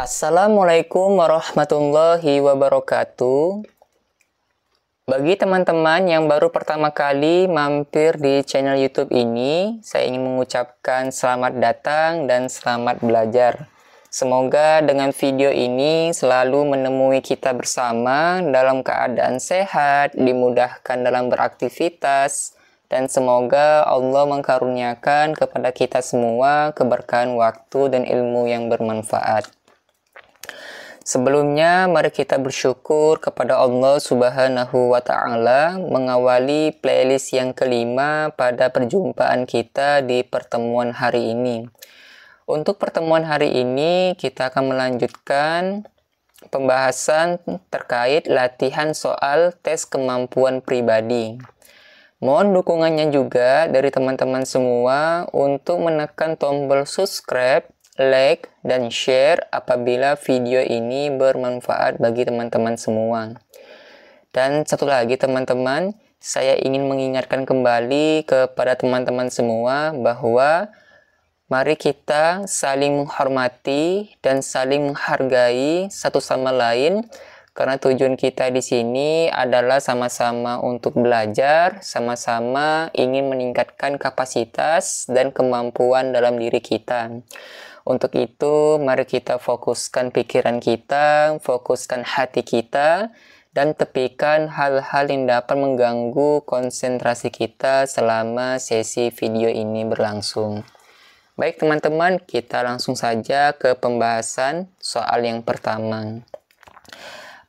Assalamualaikum warahmatullahi wabarakatuh. Bagi teman-teman yang baru pertama kali mampir di channel YouTube ini, saya ingin mengucapkan selamat datang dan selamat belajar. Semoga dengan video ini selalu menemui kita bersama dalam keadaan sehat, dimudahkan dalam beraktivitas, dan semoga Allah mengkaruniakan kepada kita semua keberkahan waktu dan ilmu yang bermanfaat. Sebelumnya, mari kita bersyukur kepada Allah Subhanahu wa Ta'ala mengawali playlist yang kelima pada perjumpaan kita di pertemuan hari ini. Untuk pertemuan hari ini, kita akan melanjutkan pembahasan terkait latihan soal tes kemampuan pribadi. Mohon dukungannya juga dari teman-teman semua untuk menekan tombol subscribe, like, dan share apabila video ini bermanfaat bagi teman-teman semua. Dan satu lagi teman-teman, saya ingin mengingatkan kembali kepada teman-teman semua bahwa mari kita saling menghormati dan saling menghargai satu sama lain, karena tujuan kita di sini adalah sama-sama untuk belajar, sama-sama ingin meningkatkan kapasitas dan kemampuan dalam diri kita. Untuk itu, mari kita fokuskan pikiran kita, fokuskan hati kita, dan tepikan hal-hal yang dapat mengganggu konsentrasi kita selama sesi video ini berlangsung. Baik teman-teman, kita langsung saja ke pembahasan soal yang pertama.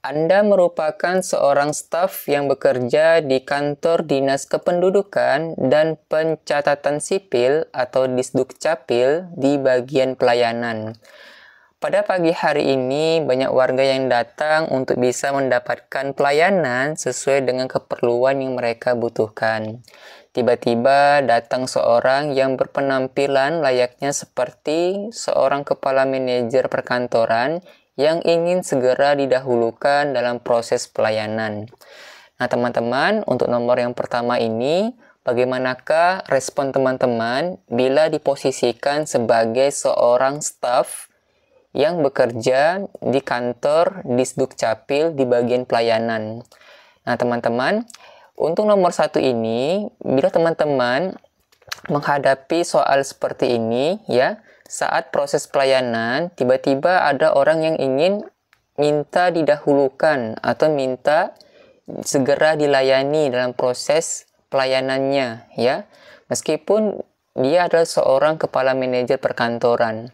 Anda merupakan seorang staf yang bekerja di kantor Dinas Kependudukan dan Pencatatan Sipil atau Disdukcapil di bagian pelayanan. Pada pagi hari ini, banyak warga yang datang untuk bisa mendapatkan pelayanan sesuai dengan keperluan yang mereka butuhkan. Tiba-tiba datang seorang yang berpenampilan layaknya seperti seorang kepala manajer perkantoran yang ingin segera didahulukan dalam proses pelayanan. Nah teman-teman, untuk nomor yang pertama ini, bagaimanakah respon teman-teman bila diposisikan sebagai seorang staf yang bekerja di kantor Disdukcapil di bagian pelayanan? Nah teman-teman, untuk nomor satu ini, bila teman-teman menghadapi soal seperti ini, ya, saat proses pelayanan, tiba-tiba ada orang yang ingin minta didahulukan atau minta segera dilayani dalam proses pelayanannya, ya. Meskipun dia adalah seorang kepala manajer perkantoran.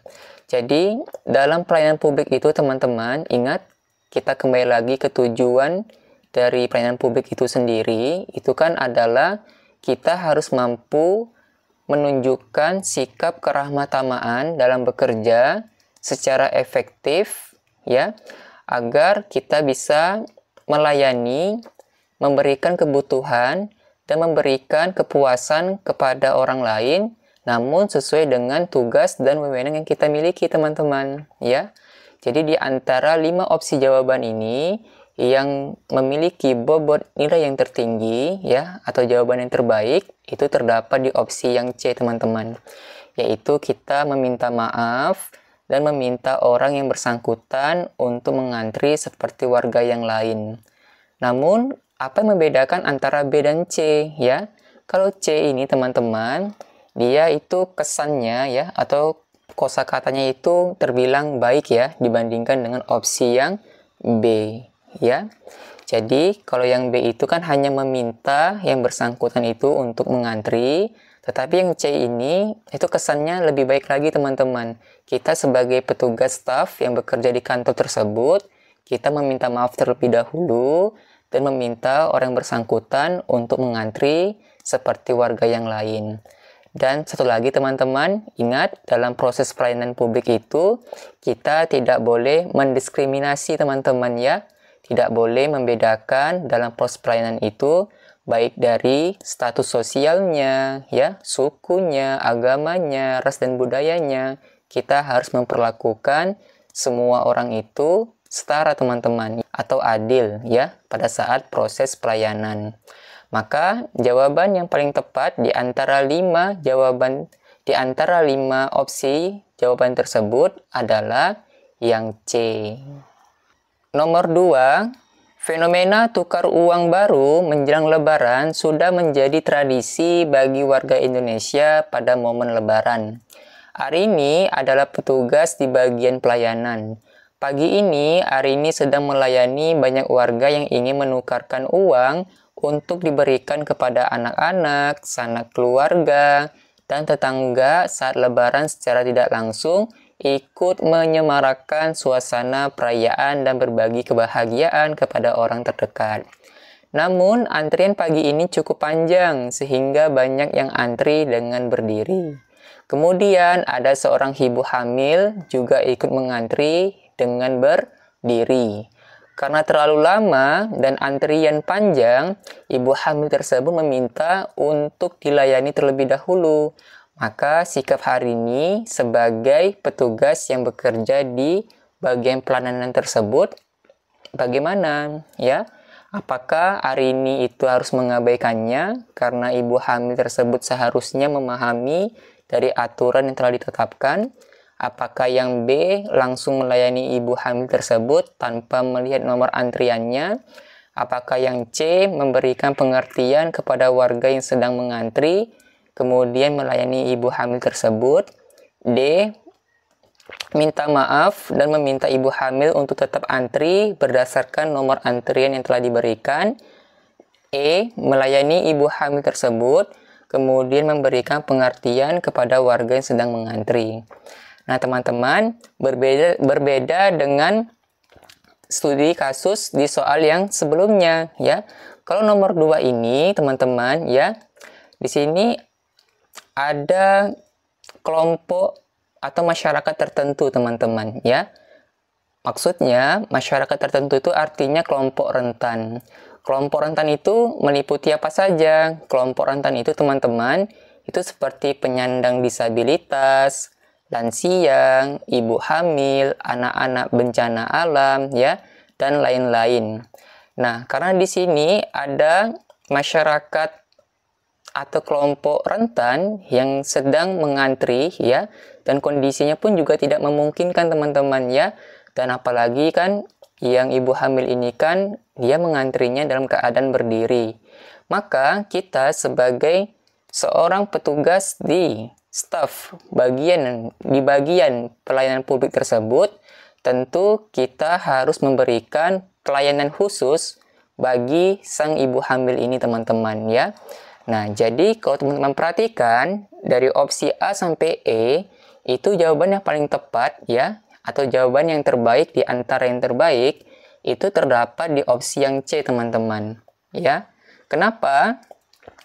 Jadi, dalam pelayanan publik itu teman-teman, ingat, kita kembali lagi ke tujuan dari pelayanan publik itu sendiri, itu kan adalah kita harus mampu menunjukkan sikap kerahmatamaan dalam bekerja secara efektif, ya, agar kita bisa melayani, memberikan kebutuhan, dan memberikan kepuasan kepada orang lain, namun sesuai dengan tugas dan wewenang yang kita miliki, teman-teman, ya. Jadi di antara 5 opsi jawaban ini, yang memiliki bobot nilai yang tertinggi, ya, atau jawaban yang terbaik, itu terdapat di opsi yang C, teman-teman. Yaitu kita meminta maaf dan meminta orang yang bersangkutan untuk mengantri seperti warga yang lain. Namun, apa yang membedakan antara B dan C, ya? Kalau C ini, teman-teman, dia itu kesannya, ya, atau kosakatanya itu terbilang baik, ya, dibandingkan dengan opsi yang B. Ya, jadi kalau yang B itu kan hanya meminta yang bersangkutan itu untuk mengantri, tetapi yang C ini itu kesannya lebih baik lagi, teman-teman. Kita sebagai petugas staf yang bekerja di kantor tersebut, kita meminta maaf terlebih dahulu dan meminta orang bersangkutan untuk mengantri seperti warga yang lain. Dan satu lagi teman-teman, ingat dalam proses pelayanan publik itu kita tidak boleh mendiskriminasi, teman-teman, ya. Tidak boleh membedakan dalam proses pelayanan itu, baik dari status sosialnya, ya, sukunya, agamanya, ras dan budayanya. Kita harus memperlakukan semua orang itu setara, teman-teman, atau adil, ya, pada saat proses pelayanan. Maka jawaban yang paling tepat di antara 5 opsi jawaban tersebut adalah yang C. Nomor 2, fenomena tukar uang baru menjelang Lebaran sudah menjadi tradisi bagi warga Indonesia pada momen Lebaran. Arini adalah petugas di bagian pelayanan. Pagi ini, Arini sedang melayani banyak warga yang ingin menukarkan uang untuk diberikan kepada anak-anak, sanak keluarga, dan tetangga saat Lebaran secara tidak langsung ikut menyemarakkan suasana perayaan dan berbagi kebahagiaan kepada orang terdekat. Namun, antrian pagi ini cukup panjang sehingga banyak yang antri dengan berdiri. Kemudian, ada seorang ibu hamil juga ikut mengantri dengan berdiri. Karena terlalu lama dan antrian panjang, ibu hamil tersebut meminta untuk dilayani terlebih dahulu. Maka sikap Arini sebagai petugas yang bekerja di bagian pelayanan tersebut bagaimana? Ya, apakah Arini itu harus mengabaikannya karena ibu hamil tersebut seharusnya memahami dari aturan yang telah ditetapkan? Apakah yang B langsung melayani ibu hamil tersebut tanpa melihat nomor antriannya? Apakah yang C memberikan pengertian kepada warga yang sedang mengantri, kemudian melayani ibu hamil tersebut? D. Minta maaf dan meminta ibu hamil untuk tetap antri berdasarkan nomor antrian yang telah diberikan. E. Melayani ibu hamil tersebut, kemudian memberikan pengertian kepada warga yang sedang mengantri. Nah, teman-teman, berbeda dengan studi kasus di soal yang sebelumnya, ya. Kalau nomor 2 ini, teman-teman, ya, di sini ada kelompok atau masyarakat tertentu, teman-teman, ya. Maksudnya, masyarakat tertentu itu artinya kelompok rentan. Kelompok rentan itu meliputi apa saja? Kelompok rentan itu, teman-teman, itu seperti penyandang disabilitas, lansia, ibu hamil, anak-anak bencana alam, ya, dan lain-lain. Nah, karena di sini ada masyarakat atau kelompok rentan yang sedang mengantri, ya, dan kondisinya pun juga tidak memungkinkan, teman-teman, ya. Dan apalagi kan yang ibu hamil ini kan dia mengantrinya dalam keadaan berdiri. Maka kita sebagai seorang petugas di staf di bagian pelayanan publik tersebut, tentu kita harus memberikan pelayanan khusus bagi sang ibu hamil ini, teman-teman, ya. Nah, jadi kalau teman-teman perhatikan dari opsi A sampai E itu jawaban yang paling tepat, ya, atau jawaban yang terbaik di antara yang terbaik itu terdapat di opsi yang C, teman-teman, ya. Kenapa?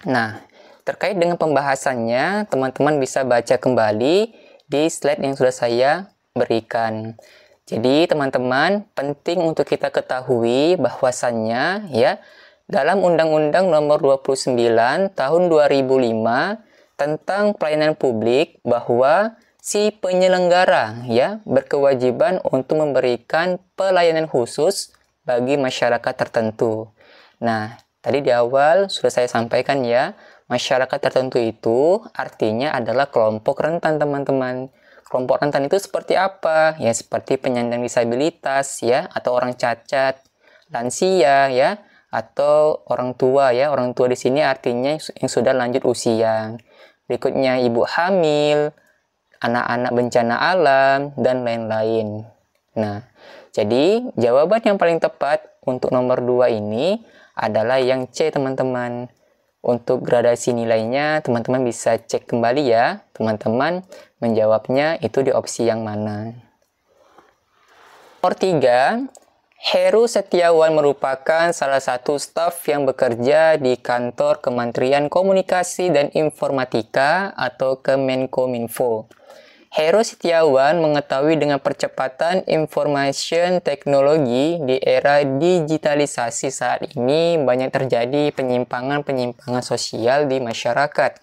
Nah, terkait dengan pembahasannya, teman-teman bisa baca kembali di slide yang sudah saya berikan. Jadi, teman-teman, penting untuk kita ketahui bahwasannya, ya, dalam Undang-Undang Nomor 29 Tahun 2005 tentang pelayanan publik bahwa si penyelenggara, ya, berkewajiban untuk memberikan pelayanan khusus bagi masyarakat tertentu. Nah, tadi di awal sudah saya sampaikan, ya, masyarakat tertentu itu artinya adalah kelompok rentan, teman-teman. Kelompok rentan itu seperti apa? Ya, seperti penyandang disabilitas, ya, atau orang cacat, lansia, ya, atau orang tua, ya. Orang tua di sini artinya yang sudah lanjut usia. Berikutnya ibu hamil, anak-anak bencana alam, dan lain-lain. Nah, jadi jawaban yang paling tepat untuk nomor 2 ini adalah yang C, teman-teman. Untuk gradasi nilainya, teman-teman bisa cek kembali, ya. Teman-teman menjawabnya itu di opsi yang mana. Nomor 3, Heru Setiawan merupakan salah satu staf yang bekerja di kantor Kementerian Komunikasi dan Informatika atau Kemenkominfo. Heru Setiawan mengetahui dengan percepatan information teknologi di era digitalisasi saat ini banyak terjadi penyimpangan-penyimpangan sosial di masyarakat,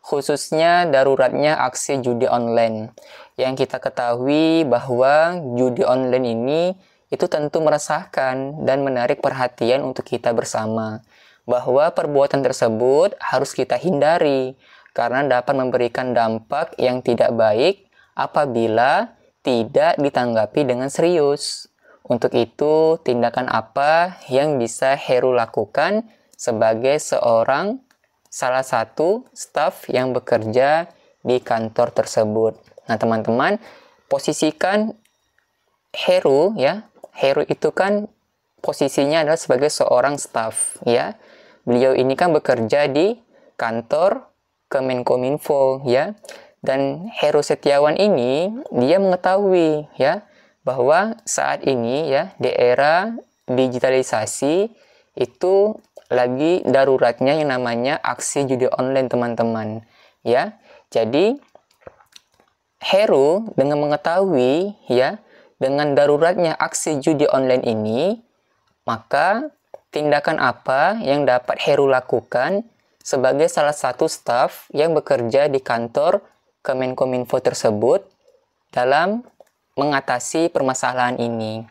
khususnya daruratnya aksi judi online. Yang kita ketahui bahwa judi online ini itu tentu meresahkan dan menarik perhatian untuk kita bersama, bahwa perbuatan tersebut harus kita hindari karena dapat memberikan dampak yang tidak baik apabila tidak ditanggapi dengan serius. Untuk itu, tindakan apa yang bisa Heru lakukan sebagai salah satu staf yang bekerja di kantor tersebut? Nah, teman-teman, posisikan Heru ya. Heru itu kan posisinya adalah sebagai seorang staf ya. Beliau ini kan bekerja di kantor Kemenkominfo ya. Dan Heru Setiawan ini dia mengetahui ya bahwa saat ini ya di era digitalisasi itu lagi daruratnya yang namanya aksi judi online, teman-teman ya. Jadi Heru dengan mengetahui ya dengan daruratnya aksi judi online ini, maka tindakan apa yang dapat Heru lakukan sebagai salah satu staf yang bekerja di kantor Kemenkominfo tersebut dalam mengatasi permasalahan ini?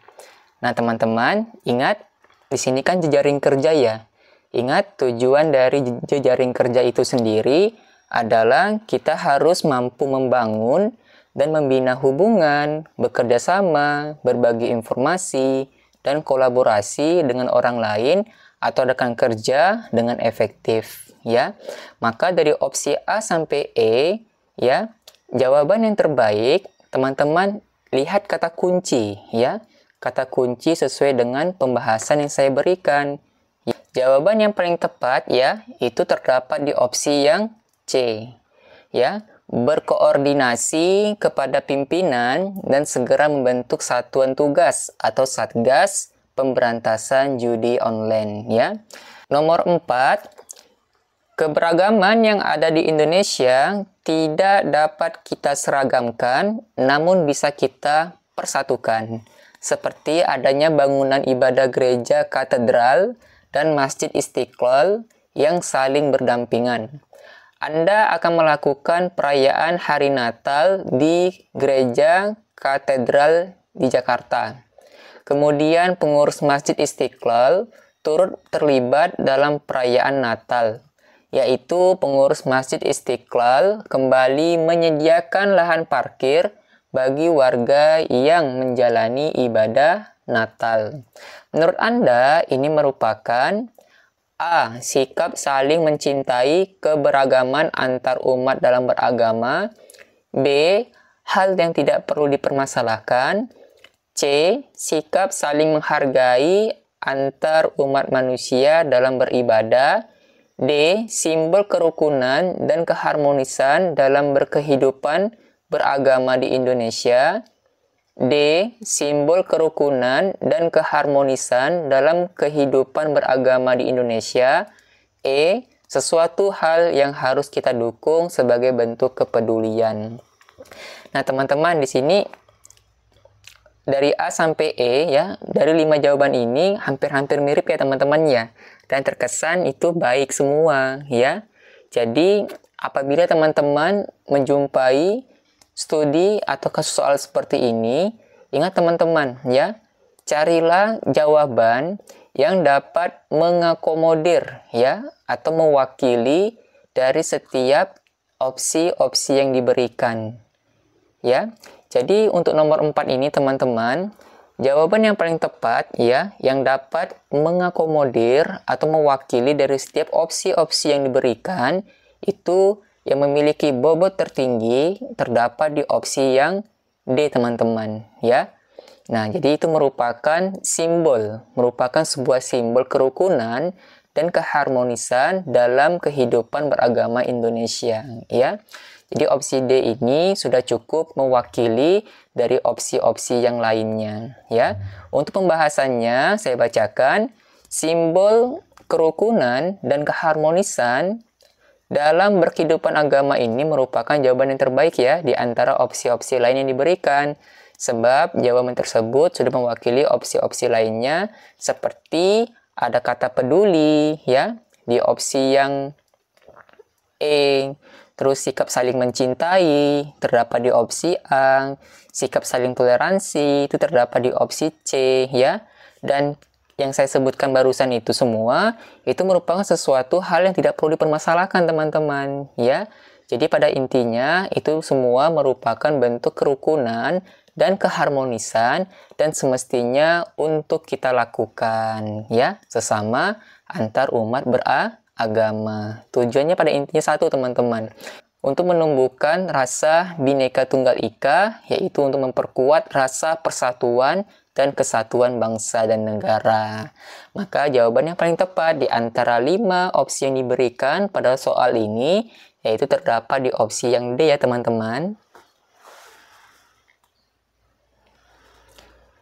Nah, teman-teman, ingat di sini kan jejaring kerja ya. Ingat, tujuan dari jejaring kerja itu sendiri adalah kita harus mampu membangun dan membina hubungan, bekerja sama, berbagi informasi, dan kolaborasi dengan orang lain atau rekan kerja dengan efektif ya. Maka dari opsi A sampai E ya, jawaban yang terbaik, teman-teman lihat kata kunci ya. Kata kunci sesuai dengan pembahasan yang saya berikan. Jawaban yang paling tepat ya, itu terdapat di opsi yang C. Ya, berkoordinasi kepada pimpinan dan segera membentuk satuan tugas atau Satgas Pemberantasan Judi Online ya. Nomor 4, keberagaman yang ada di Indonesia tidak dapat kita seragamkan, namun bisa kita persatukan. Seperti adanya bangunan ibadah gereja katedral dan masjid Istiqlal yang saling berdampingan. Anda akan melakukan perayaan hari Natal di gereja katedral di Jakarta. Kemudian pengurus masjid Istiqlal turut terlibat dalam perayaan Natal, yaitu pengurus Masjid Istiqlal kembali menyediakan lahan parkir bagi warga yang menjalani ibadah Natal. Menurut Anda, ini merupakan A. Sikap saling mencintai keberagaman antar umat dalam beragama. B. Hal yang tidak perlu dipermasalahkan. C. Sikap saling menghargai antar umat manusia dalam beribadah. D. Simbol kerukunan dan keharmonisan dalam berkehidupan beragama di Indonesia. D. Simbol kerukunan dan keharmonisan dalam kehidupan beragama di Indonesia. E. Sesuatu hal yang harus kita dukung sebagai bentuk kepedulian. Nah, teman-teman, di sini dari A sampai E ya, dari 5 jawaban ini hampir-hampir mirip ya teman-teman ya. Dan terkesan itu baik semua ya. Jadi apabila teman-teman menjumpai studi atau kasus soal seperti ini, ingat teman-teman ya, carilah jawaban yang dapat mengakomodir ya atau mewakili dari setiap opsi-opsi yang diberikan ya. Jadi untuk nomor 4 ini teman-teman, jawaban yang paling tepat ya, yang dapat mengakomodir atau mewakili dari setiap opsi-opsi yang diberikan, itu yang memiliki bobot tertinggi terdapat di opsi yang D teman-teman ya. Nah, jadi itu merupakan sebuah simbol kerukunan dan keharmonisan dalam kehidupan beragama Indonesia ya. Jadi opsi D ini sudah cukup mewakili dari opsi-opsi yang lainnya ya. Untuk pembahasannya saya bacakan, simbol kerukunan dan keharmonisan dalam berkehidupan agama ini merupakan jawaban yang terbaik ya di antara opsi-opsi lain yang diberikan. Sebab jawaban tersebut sudah mewakili opsi-opsi lainnya seperti ada kata peduli ya di opsi yang E. Terus sikap saling mencintai terdapat di opsi A, sikap saling toleransi itu terdapat di opsi C ya. Dan yang saya sebutkan barusan itu semua itu merupakan sesuatu hal yang tidak perlu dipermasalahkan teman-teman ya. Jadi pada intinya itu semua merupakan bentuk kerukunan dan keharmonisan dan semestinya untuk kita lakukan ya sesama antar umat beragama. Tujuannya pada intinya satu teman-teman, untuk menumbuhkan rasa Bhinneka Tunggal Ika, yaitu untuk memperkuat rasa persatuan dan kesatuan bangsa dan negara. Maka jawaban yang paling tepat di antara 5 opsi yang diberikan pada soal ini, yaitu terdapat di opsi yang D ya teman-teman.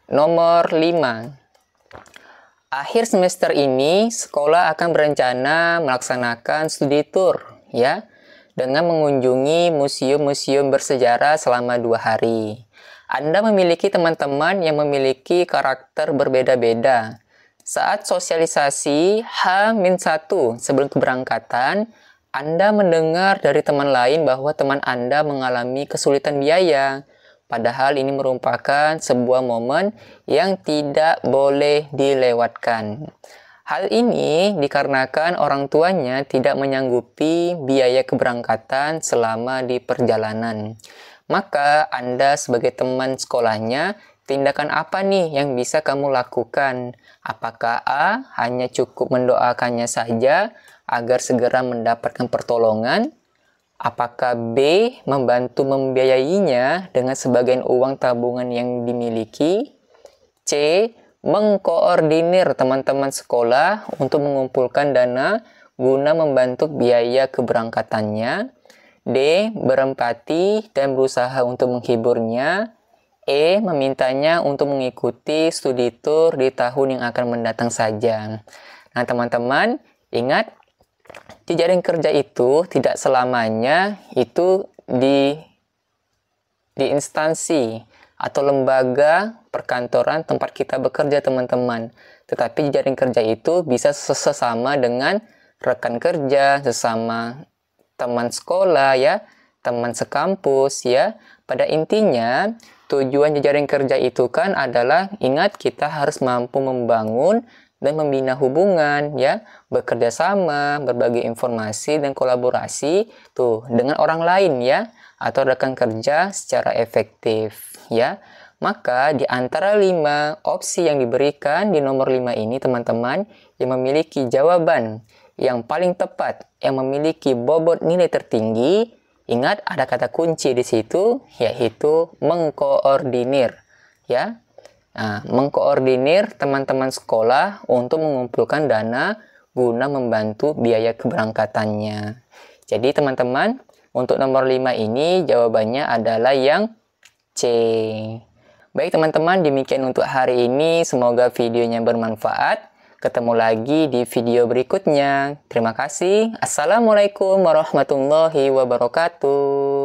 Nomor 5. Akhir semester ini, sekolah akan berencana melaksanakan studi tour ya, dengan mengunjungi museum-museum bersejarah selama 2 hari. Anda memiliki teman-teman yang memiliki karakter berbeda-beda. Saat sosialisasi H-1 sebelum keberangkatan, Anda mendengar dari teman lain bahwa teman Anda mengalami kesulitan biaya. Padahal ini merupakan sebuah momen yang tidak boleh dilewatkan. Hal ini dikarenakan orang tuanya tidak menyanggupi biaya keberangkatan selama di perjalanan. Maka Anda sebagai teman sekolahnya, tindakan apa nih yang bisa kamu lakukan? Apakah A. hanya cukup mendoakannya saja agar segera mendapatkan pertolongan? Apakah B. membantu membiayainya dengan sebagian uang tabungan yang dimiliki? C. mengkoordinir teman-teman sekolah untuk mengumpulkan dana guna membantu biaya keberangkatannya? D. berempati dan berusaha untuk menghiburnya. E. memintanya untuk mengikuti studi tour di tahun yang akan mendatang saja. Nah teman-teman, ingat, jejaring kerja itu tidak selamanya itu di instansi atau lembaga perkantoran tempat kita bekerja teman-teman. Tetapi jejaring kerja itu bisa sesama dengan rekan kerja, sesama teman sekolah ya, teman sekampus ya. Pada intinya, tujuan jejaring kerja itu kan adalah, ingat, kita harus mampu membangun dan membina hubungan ya, bekerja sama, berbagi informasi dan kolaborasi tuh dengan orang lain ya, atau rekan kerja secara efektif ya. Maka di antara 5 opsi yang diberikan di nomor 5 ini teman-teman, yang memiliki jawaban yang paling tepat, yang memiliki bobot nilai tertinggi, ingat ada kata kunci di situ, yaitu mengkoordinir ya. Nah, mengkoordinir teman-teman sekolah untuk mengumpulkan dana guna membantu biaya keberangkatannya. Jadi teman-teman, untuk nomor 5 ini jawabannya adalah yang C. Baik teman-teman, demikian untuk hari ini. Semoga videonya bermanfaat. Ketemu lagi di video berikutnya. Terima kasih. Assalamualaikum warahmatullahi wabarakatuh.